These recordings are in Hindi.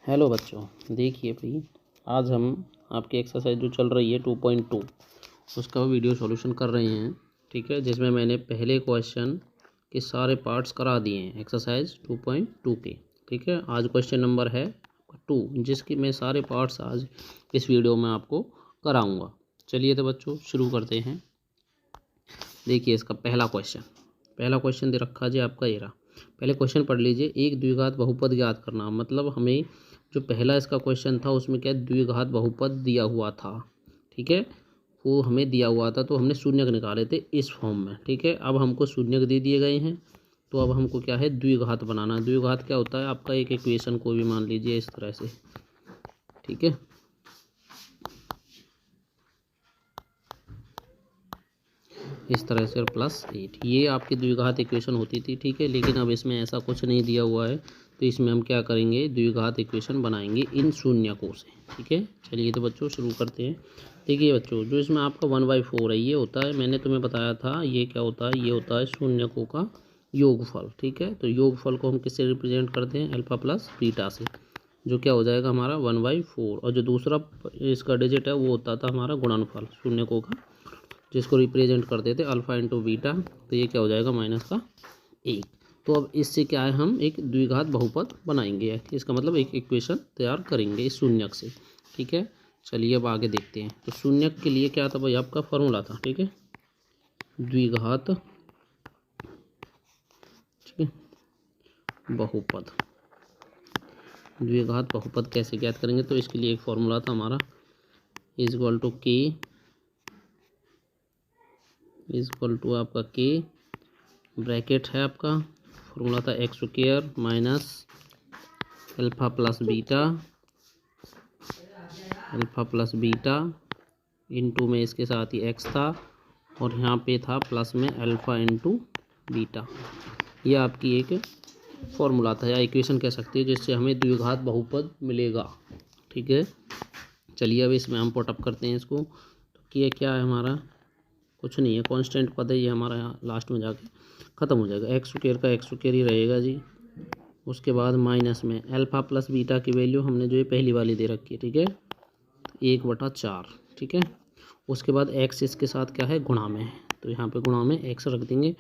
हेलो बच्चों, देखिए भाई, आज हम आपकी एक्सरसाइज जो चल रही है 2.2 उसका वीडियो सॉल्यूशन कर रहे हैं। ठीक है, जिसमें मैंने पहले क्वेश्चन के सारे पार्ट्स करा दिए हैं एक्सरसाइज 2.2 के। ठीक है, आज क्वेश्चन नंबर है 2, जिसकी मैं सारे पार्ट्स आज इस वीडियो में आपको कराऊंगा। चलिए तो बच्चों शुरू करते हैं। देखिए इसका पहला क्वेश्चन दे रखा जी आपका ये रहा। पहले क्वेश्चन पढ़ लीजिए। एक द्विघात बहुपद ज्ञात करना, मतलब हमें जो पहला इसका क्वेश्चन था उसमें क्या द्विघात बहुपद दिया हुआ था। ठीक है, वो हमें दिया हुआ था तो हमने शून्यक निकाले थे इस फॉर्म में। ठीक है, अब हमको शून्यक दे दिए गए हैं तो अब हमको क्या है द्विघात बनाना। द्विघात क्या होता है आपका, एक इक्वेशन को भी मान लीजिए इस तरह से। ठीक है, इस तरह से +8 ये आपकी द्विघात इक्वेशन होती थी। ठीक है, लेकिन अब इसमें ऐसा कुछ नहीं दिया हुआ है तो इसमें हम क्या करेंगे, द्विघात इक्वेशन बनाएंगे इन शून्यकों से। ठीक है, चलिए तो बच्चों शुरू करते हैं। देखिए बच्चों, जो इसमें आपका 1/4 है ये होता है, मैंने तुम्हें बताया था ये क्या होता है, ये होता है शून्यकों का योगफल। ठीक है, तो योगफल को हम किससे रिप्रेजेंट करते हैं, अल्फा प्लस बीटा से, जो क्या हो जाएगा हमारा 1/4। और जो दूसरा इसका डिजिट है वो होता था हमारा गुणनफल शून्यकों का, जिसको रिप्रेजेंट करते थे अल्फ़ा इंटू बीटा। तो ये क्या हो जाएगा -1। तो अब इससे क्या है, हम एक द्विघात बहुपद बनाएंगे। इसका मतलब एक इक्वेशन तैयार करेंगे इस शून्यक से। ठीक है, चलिए अब आगे देखते हैं। तो शून्यक के लिए क्या था भाई, आपका फॉर्मूला था। ठीक है, द्विघात ठीक है बहुपद। द्विघात बहुपद कैसे ज्ञात करेंगे, तो इसके लिए एक फॉर्मूला था हमारा, = आपका k, ब्रैकेट है आपका, फॉर्मूला था x² minus alpha plus beta into में इसके साथ ही x था और यहाँ पे था प्लस में अल्फ़ा इंटू बीटा। ये आपकी एक फॉर्मूला था या इक्वेशन कह सकते हैं, जिससे हमें द्विघात बहुपद मिलेगा। ठीक है, चलिए अब इसमें हम पुट अप करते हैं इसको। तो ये क्या है हमारा, कुछ नहीं है, कांस्टेंट पद है ये हमारा, यहाँ लास्ट में जाके ख़त्म हो जाएगा। x² का x² ही रहेगा जी। उसके बाद माइनस में अल्फ़ा प्लस बीटा की वैल्यू हमने जो ये पहली वाली दे रखी है। ठीक है, 1/4। ठीक है, उसके बाद x इसके साथ क्या है, गुणा में है, तो यहाँ पे गुणा में x रख देंगे।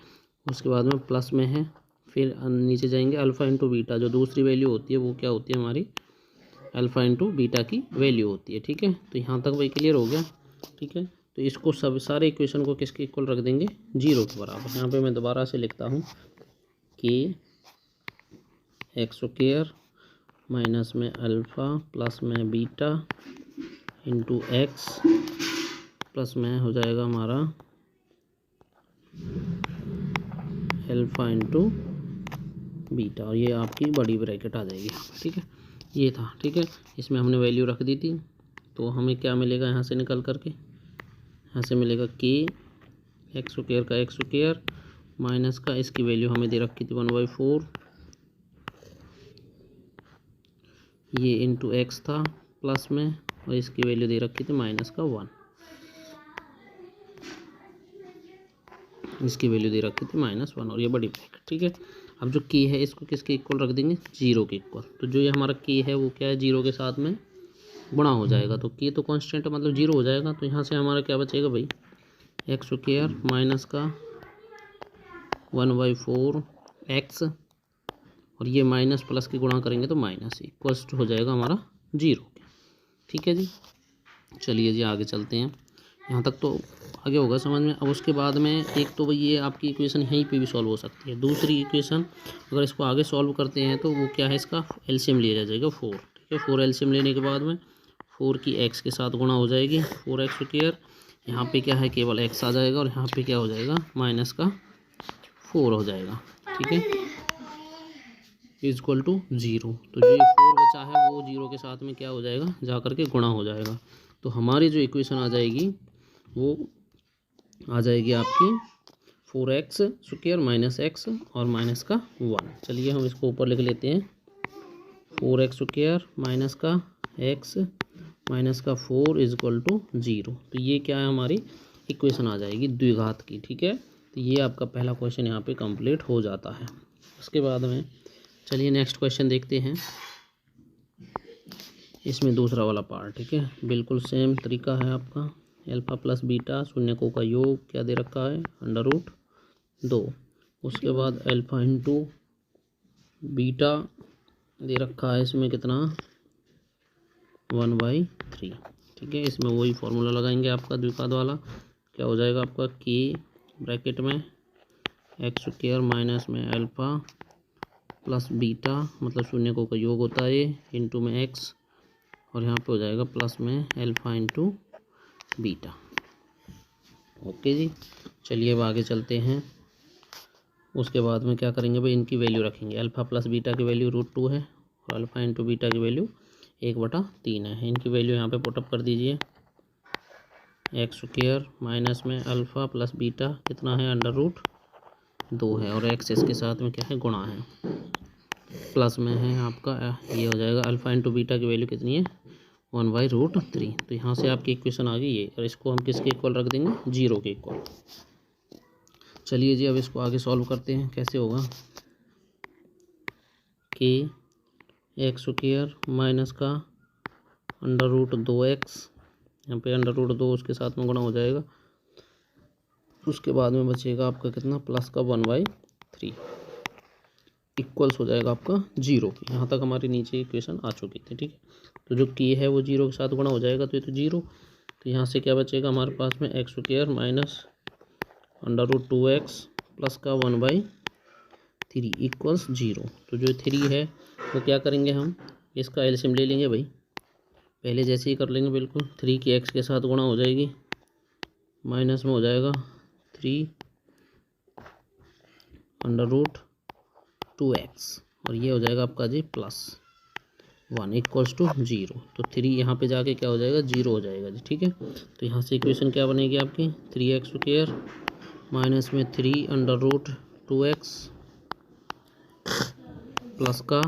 उसके बाद में प्लस में है, फिर नीचे जाएंगे अल्फ़ा इंटू बीटा, जो दूसरी वैल्यू होती है वो क्या होती है हमारी, अल्फ़ा इंटू बीटा की वैल्यू होती है। ठीक है, तो यहाँ तक वही क्लियर हो गया। ठीक है, तो इसको सब सारे इक्वेशन को किसके इक्वल रख देंगे, 0 के बराबर। यहाँ पे मैं दोबारा से लिखता हूँ कि x² माइनस में अल्फ़ा प्लस में बीटा इंटू x प्लस में हो जाएगा हमारा अल्फ़ा इंटू बीटा, और ये आपकी बड़ी ब्रैकेट आ जाएगी। ठीक है, ये था। ठीक है, इसमें हमने वैल्यू रख दी थी, तो हमें क्या मिलेगा यहाँ से निकल करके, यहाँ से मिलेगा कि x² का x² माइनस का इसकी वैल्यू हमें दे रखी थी 1/4, ये इंटू x था प्लस में, और इसकी वैल्यू दे रखी थी -1, इसकी वैल्यू दे रखी थी -1 और ये बड़ी ब्रैकेट। ठीक है, अब जो की है इसको किसके इक्वल रख देंगे, 0 के इक्वल। तो जो ये हमारा की है वो क्या है, 0 के साथ में गुणा हो जाएगा, तो की तो कांस्टेंट है मतलब 0 हो जाएगा। तो यहाँ से हमारा क्या बचेगा भाई, x² माइनस का 1/4 x, और ये माइनस प्लस की गुणा करेंगे तो माइनस इक्वल्स हो जाएगा हमारा 0। ठीक है जी, चलिए जी आगे चलते हैं। यहाँ तक तो आगे होगा समझ में। अब उसके बाद में एक तो भाई ये आपकी इक्वेशन यहीं पे भी सॉल्व हो सकती है। दूसरी इक्वेशन अगर इसको आगे सॉल्व करते हैं तो वो क्या है, इसका एलसीएम लिया जाएगा 4। ठीक है, 4 एलसीएम लेने के बाद में 4 की x के साथ गुणा हो जाएगी, 4x²। यहाँ पे क्या है, केवल x आ जाएगा और यहाँ पे क्या हो जाएगा, -4 हो जाएगा। ठीक है, =0। तो जो ये 4 बचा है वो 0 के साथ में क्या हो जाएगा, जा करके गुणा हो जाएगा। तो हमारी जो इक्वेशन आ जाएगी वो आ जाएगी आपकी 4x² माइनस x और माइनस का 1। चलिए हम इसको ऊपर लिख लेते हैं, 4x² माइनस का x माइनस का 4 =0। तो ये क्या है, हमारी इक्वेशन आ जाएगी द्विघात की। ठीक है, तो ये आपका पहला क्वेश्चन यहाँ पे कंप्लीट हो जाता है। उसके बाद में चलिए नेक्स्ट क्वेश्चन देखते हैं। इसमें दूसरा वाला पार्ट, ठीक है, बिल्कुल सेम तरीका है आपका। अल्फ़ा प्लस बीटा शून्यकों का योग क्या दे रखा है, √2। उसके बाद अल्फ़ा इंटू बीटा दे रखा है इसमें कितना, 1/3, ठीक है। इसमें वही फॉर्मूला लगाएंगे आपका द्विघात वाला, क्या हो जाएगा आपका के ब्रैकेट में x² माइनस में अल्फ़ा प्लस बीटा, मतलब शून्यकों का योग होता है इंटू में x, और यहाँ पे हो जाएगा प्लस में अल्फ़ा इंटू बीटा। ओके जी, चलिए अब आगे चलते हैं। उसके बाद में क्या करेंगे भाई, इनकी वैल्यू रखेंगे। अल्फ़ा प्लस बीटा की वैल्यू √2 है और अल्फ़ा इंटू बीटा की वैल्यू 1/3 है। इनकी वैल्यू यहाँ पे पुटअप कर दीजिए। x² माइनस में अल्फ़ा प्लस बीटा कितना है, √2 है, और x इसके साथ में क्या है, गुणा है, प्लस में है आपका, ये हो जाएगा अल्फ़ा इंटू बीटा की वैल्यू कितनी है, 1/√3। तो यहाँ से आपकी इक्वेशन आ गई ये, और इसको हम किसके इक्वल रख देंगे, 0 के इक्वल। चलिए जी अब इसको आगे सॉल्व करते हैं, कैसे होगा, कि x² माइनस का √2x, यहाँ पे √2 उसके साथ में गुणा हो जाएगा, उसके बाद में बचेगा आपका कितना, प्लस का 1/3 इक्वल्स हो जाएगा आपका 0। यहाँ तक हमारी नीचे इक्वेशन आ चुकी थी, ठीक है। तो जो की है वो 0 के साथ गुणा हो जाएगा, तो ये तो 0। तो यहाँ से क्या बचेगा हमारे पास में, x² माइनस √2x प्लस का 1/3 इक्वल्स 0। तो जो 3 है वो क्या करेंगे, हम इसका एलसीएम ले लेंगे भाई, पहले जैसे ही कर लेंगे बिल्कुल। 3 की x के साथ गुणा हो जाएगी, माइनस में हो जाएगा 3 √2x, और ये हो जाएगा आपका जी +1 इक्वल्स टू 0। तो 3 यहाँ पे जाके क्या हो जाएगा, 0 हो जाएगा जी, ठीक है। तो यहाँ से इक्वेशन क्या बनेगी आपकी, 3x² माइनस में 3 √2x प्लस का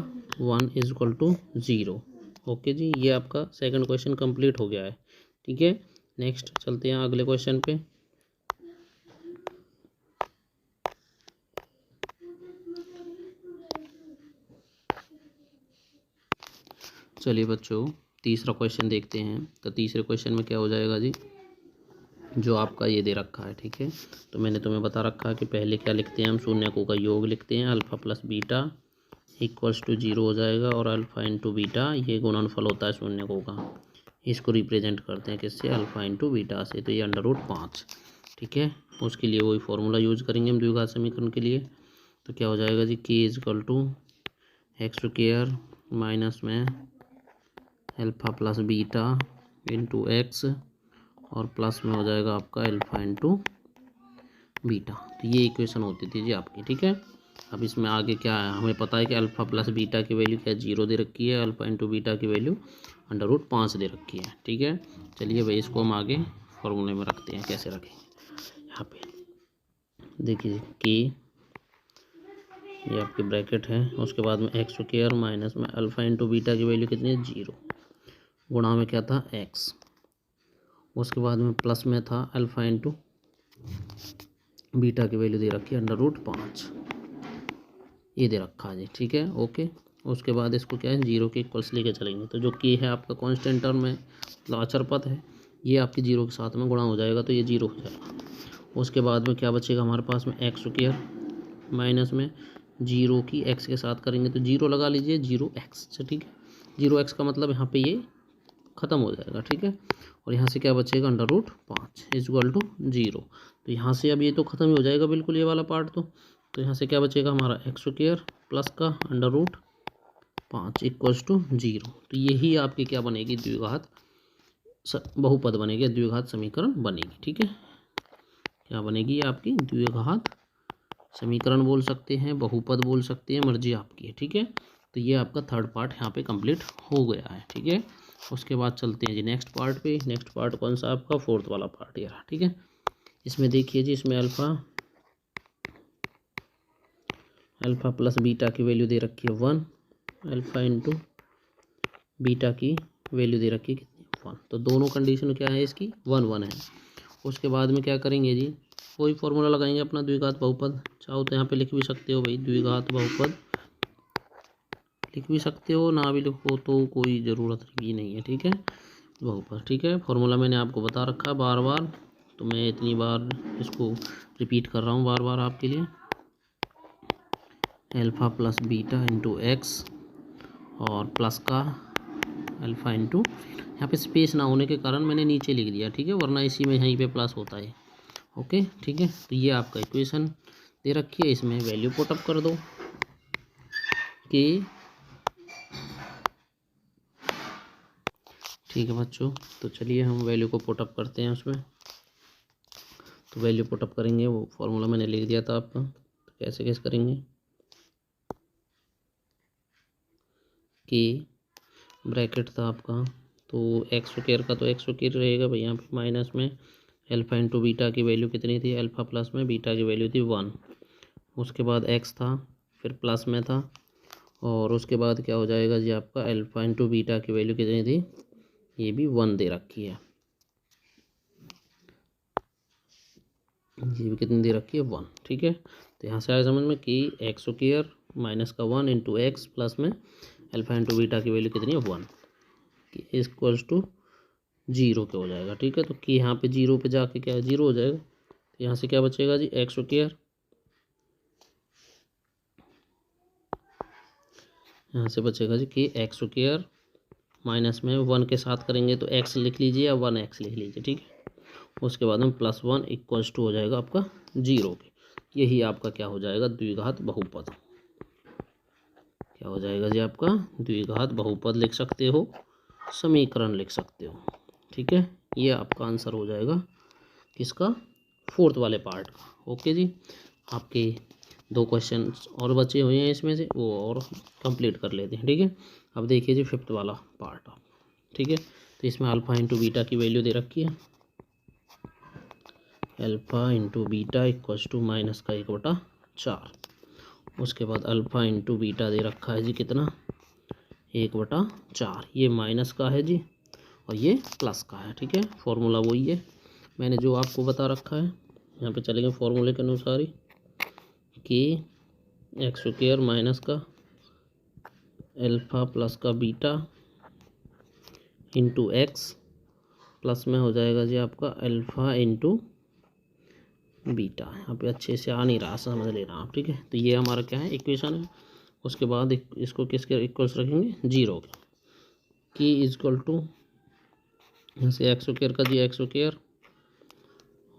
1 इक्वल टू 0। ओके जी, ये आपका सेकंड क्वेश्चन कंप्लीट हो गया है, ठीक है। नेक्स्ट चलते हैं अगले क्वेश्चन पे। चलिए बच्चों तीसरा क्वेश्चन देखते हैं। तो तीसरे क्वेश्चन में क्या हो जाएगा जी, जो आपका ये दे रखा है, ठीक है। तो मैंने तुम्हें बता रखा है कि पहले क्या लिखते हैं, हम शून्यकों का योग लिखते हैं, alpha plus beta equals to 0 हो जाएगा, और अल्फ़ा इंटू बीटा ये गुणनफल होता है शून्यकों का, इसको रिप्रेजेंट करते हैं किससे, अल्फ़ा इंटू बीटा से। तो ये √5, ठीक है। उसके लिए वही फॉर्मूला यूज करेंगे हम द्विघात समीकरण के लिए। तो क्या हो जाएगा जी, k equal to x² minus में alpha plus beta into x, और प्लस में हो जाएगा आपका अल्फ़ा इंटू बीटा। तो ये इक्वेशन होती थी जी आपकी, ठीक है। अब इसमें आगे क्या है, हमें पता है कि अल्फ़ा प्लस बीटा की वैल्यू क्या 0 दे रखी है, अल्फ़ा इंटू बीटा की वैल्यू √5 दे रखी है, ठीक है। चलिए भाई इसको हम आगे फॉर्मूले में रखते हैं, कैसे रखेंगे, यहाँ पे देखिए कि ये आपकी ब्रैकेट है, उसके बाद में x² माइनस में अल्फ़ा इंटू बीटा की वैल्यू कितनी है, 0, गुणा में क्या था, x, उसके बाद में प्लस में था अल्फ़ा इंटू बीटा की वैल्यू दे रखी है √5, ये दे रखा है जी, ठीक है। ओके, उसके बाद इसको क्या है, 0 के इक्वल्स लेके चलेंगे। तो जो की है आपका कांस्टेंट टर्म है, मतलब अचर पद है, ये आपकी 0 के साथ में गुणा हो जाएगा, तो ये 0 हो जाएगा। उसके बाद में क्या बचेगा हमारे पास में, x² माइनस में 0 की x के साथ करेंगे तो 0 लगा लीजिए, 0x से, ठीक है। 0x का मतलब यहाँ पे ये ख़त्म हो जाएगा, ठीक है। और यहाँ से क्या बचेगा, √5 इक्वल टू 0। तो यहाँ से अब ये तो ख़त्म ही हो जाएगा बिल्कुल ये वाला पार्ट। तो यहाँ से क्या बचेगा हमारा, x² प्लस का √5 इक्वल्स टू 0। तो यही आपकी क्या बनेगी, द्विघात बहुपद बनेगी, द्विघात समीकरण बनेगी, ठीक है। क्या बनेगी, ये आपकी द्विघात समीकरण बोल सकते हैं, बहुपद बोल सकते हैं, मर्जी आपकी है, ठीक है। तो ये आपका थर्ड पार्ट यहाँ पे कंप्लीट हो गया है, ठीक है। उसके बाद चलते हैं जी नेक्स्ट पार्ट पे। नेक्स्ट पार्ट कौन सा आपका, फोर्थ वाला पार्ट ये रहा, ठीक है। इसमें देखिए जी, इसमें अल्फ़ा प्लस बीटा की वैल्यू दे रखी है 1, अल्फ़ा इंटू बीटा की वैल्यू दे रखी है कितनी, 1। तो दोनों कंडीशन क्या है इसकी, 1 1 है। उसके बाद में क्या करेंगे जी, कोई फॉर्मूला लगाएंगे अपना द्विघात बहुपद, चाहो तो यहाँ पे लिख भी सकते हो भाई, द्विघात बहुपद लिख भी सकते हो, ना भी लिखो तो कोई ज़रूरत भी नहीं है, ठीक है। बहुपद, ठीक है। फॉर्मूला मैंने आपको बता रखा है बार बार, तो मैं इतनी बार इसको रिपीट कर रहा हूँ बार बार आपके लिए। Alpha plus beta into x और प्लस का अल्फ़ा इंटू, यहाँ पे स्पेस ना होने के कारण मैंने नीचे लिख दिया, ठीक है, वरना इसी में यहीं पे प्लस होता है। ओके, ठीक है। तो ये आपका इक्वेशन दे रखी है, इसमें वैल्यू पुटअप कर दो कि, ठीक है बच्चों। तो चलिए हम वैल्यू को पुटअप करते हैं उसमें। तो वैल्यू पुटअप करेंगे, वो फॉर्मूला मैंने लिख दिया था आपका, तो कैसे करेंगे कि ब्रैकेट था आपका, तो एक्स स्क्वायर का तो एक्स स्क्वायर रहेगा भाई, यहाँ पे माइनस में अल्फ़ा इंटू बीटा की वैल्यू कितनी थी, अल्फ़ा प्लस में बीटा की वैल्यू थी 1, उसके बाद एक्स था, फिर प्लस में था, और उसके बाद क्या हो जाएगा जी आपका अल्फ़ा इंटू बीटा की वैल्यू कितनी थी, ये भी 1 दे रखी है, ये भी कितनी दे रखी है 1, ठीक है। तो यहाँ से आया समझ में कि एक्स स्क्वायर माइनस का 1 इंटू एक्स प्लस में अल्फ़ा इंटू बीटा की वैल्यू कितनी है 1, कि इक्वल्स टू 0 के हो जाएगा, ठीक है। तो कि यहाँ पे 0 पे जाके क्या है 0 हो जाएगा, तो यहाँ से क्या बचेगा जी एक्स स्क्वायर, यहाँ से बचेगा जी कि एक्स स्क्वायर माइनस में 1 के साथ करेंगे तो एक्स लिख लीजिए या 1x लिख लीजिए, ठीक है। उसके बाद में प्लस 1 इक्वल्स टू हो जाएगा आपका 0 के, यही आपका क्या हो जाएगा द्विघात बहुपद, क्या हो जाएगा जी आपका द्विघात बहुपद लिख सकते हो, समीकरण लिख सकते हो, ठीक है। ये आपका आंसर हो जाएगा किसका, 4th वाले पार्ट का। ओके जी, आपके 2 क्वेश्चन और बचे हुए हैं इसमें से, वो और कंप्लीट कर लेते हैं, ठीक है। अब देखिए जी 5th वाला पार्ट, ठीक है। तो इसमें अल्फ़ा इंटू बीटा की वैल्यू दे रखी है, alpha into beta equals to minus का 1/4, उसके बाद अल्फ़ा इंटू बीटा दे रखा है जी कितना 1/4, ये माइनस का है जी और ये प्लस का है, ठीक है। फॉर्मूला वही है मैंने जो आपको बता रखा है, यहाँ पे चलेंगे फॉर्मूले के अनुसार ही कि एक्स स्क्वायर माइनस का अल्फ़ा प्लस का बीटा इंटू एक्स प्लस में हो जाएगा जी आपका अल्फ़ा इंटू बीटा, यहाँ पे अच्छे से आ नहीं रहा, समझ लेना आप, ठीक है। तो ये हमारा क्या है इक्वेशन है। उसके बाद इसको किसके इक्वल्स रखेंगे 0 के, कि इक्वल टू यहाँ से एक्स स्क्वायर का जी एक्स स्क्वायर,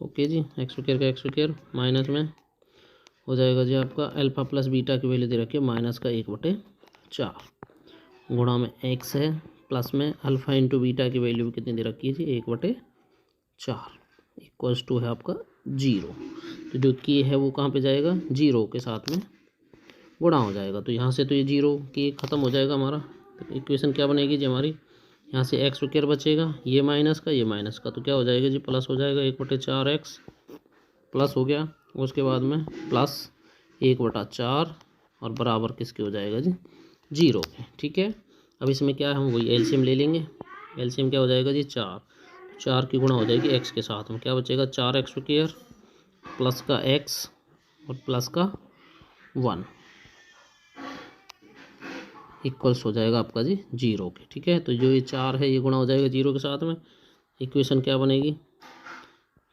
ओके जी, एक्स स्क्वायर का एक्स स्क्वायर माइनस में हो जाएगा जी आपका अल्फ़ा प्लस बीटा की वैल्यू दे रखी है माइनस का 1/4, गुणा में एक्स है, प्लस में अल्फ़ा इंटू बीटा की वैल्यू कितनी दे रखी है जी 1/4 इक्वल्स टू है आपका 0। तो जो की है वो कहाँ पे जाएगा 0 के साथ में गुणा हो जाएगा, तो यहाँ से तो ये 0 की ख़त्म हो जाएगा हमारा। तो इक्वेशन क्या बनेगी जी हमारी, यहाँ से एक्स स्क्वायर बचेगा, ये माइनस का ये माइनस का, तो क्या हो जाएगा जी प्लस हो जाएगा 1/4x प्लस हो गया, उसके बाद में प्लस 1/4 और बराबर किसके हो जाएगा जी 0 के, ठीक है। अब इसमें क्या है हम वही एलसीएम ले लेंगे, एलसीएम क्या हो जाएगा जी 4 की गुणा हो जाएगी एक्स के साथ में, क्या बचेगा 4x स्क्वायर प्लस का x और प्लस का 1 इक्वल्स हो जाएगा आपका जी 0 के, ठीक है। तो जो ये 4 है ये गुणा हो जाएगा 0 के साथ में, इक्वेशन क्या बनेगी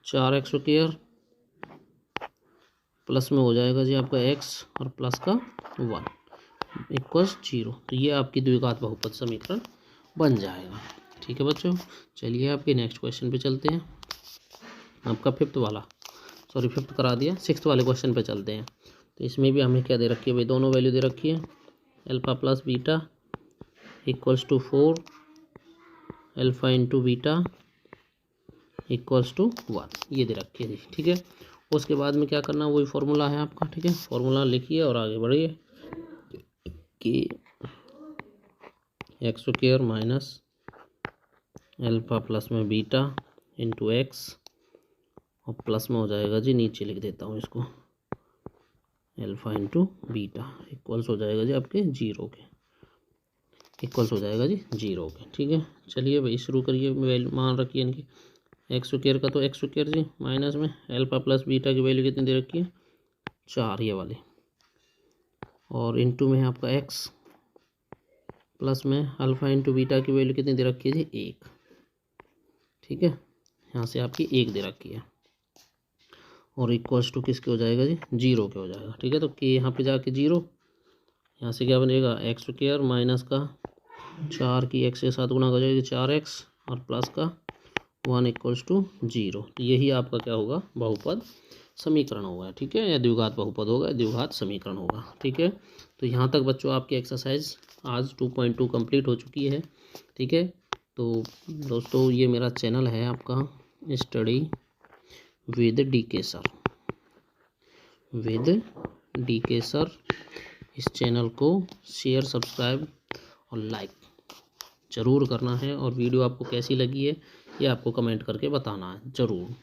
4x स्क्वायर प्लस में हो जाएगा जी आपका x और प्लस का 1 इक्वल्स 0। तो ये आपकी द्विघात बहुपद समीकरण बन जाएगा, ठीक है बच्चों। चलिए आपके नेक्स्ट क्वेश्चन पे चलते हैं, आपका 5th करा दिया, 6th वाले क्वेश्चन पे चलते हैं। तो इसमें भी हमें क्या दे रखी है भाई, दोनों वैल्यू दे रखी है, alpha plus beta equals to 4 alpha into beta equals to 1, ये दे रखी है जी, ठीक है। उसके बाद में क्या करना वही फार्मूला है आपका, ठीक है। फार्मूला लिखिए और आगे बढ़िए कि x square minus alpha plus में बीटा इंटू एक्स और प्लस में हो जाएगा जी, नीचे लिख देता हूँ इसको, अल्फ़ा इंटू बीटा इक्वल्स हो जाएगा जी आपके 0 के, इक्वल्स हो जाएगा जी 0 के, ठीक है। चलिए भाई शुरू करिए, वैल्यू मान रखिए इनकी, एक्स स्क्वायर का तो एक्स स्क्वायर जी माइनस में अल्फ़ा प्लस बीटा की वैल्यू कितनी दे रखी है 4 ये वाली, और इंटू में है आपका एक्स प्लस में अल्फ़ा इंटू बीटा की वैल्यू कितनी दे रखी है जी, 1। ठीक है, यहाँ से आपकी 1 दे रखी है और इक्वल्स टू किसके हो जाएगा जी, 0 के हो जाएगा। ठीक है, तो के यहाँ पे जाके 0, यहाँ से क्या बनेगा एक्स स्क्वायर माइनस का 4 की एक्स के साथ गुणा हो जाएगी 4x और प्लस का 1 इक्वल्स टू 0। तो यही आपका क्या होगा, बहुपद समीकरण होगा। ठीक है, या द्विघात बहुपद होगा, द्विघात समीकरण होगा। ठीक है, तो यहाँ तक बच्चों आपकी एक्सरसाइज आज 2.2 कंप्लीट हो चुकी है। ठीक है, तो दोस्तों ये मेरा चैनल है आपका study with DK sir, with DK sir. इस चैनल को शेयर, सब्सक्राइब और लाइक ज़रूर करना है, और वीडियो आपको कैसी लगी है ये आपको कमेंट करके बताना है ज़रूर।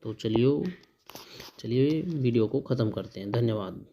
तो चलिए वीडियो को ख़त्म करते हैं। धन्यवाद।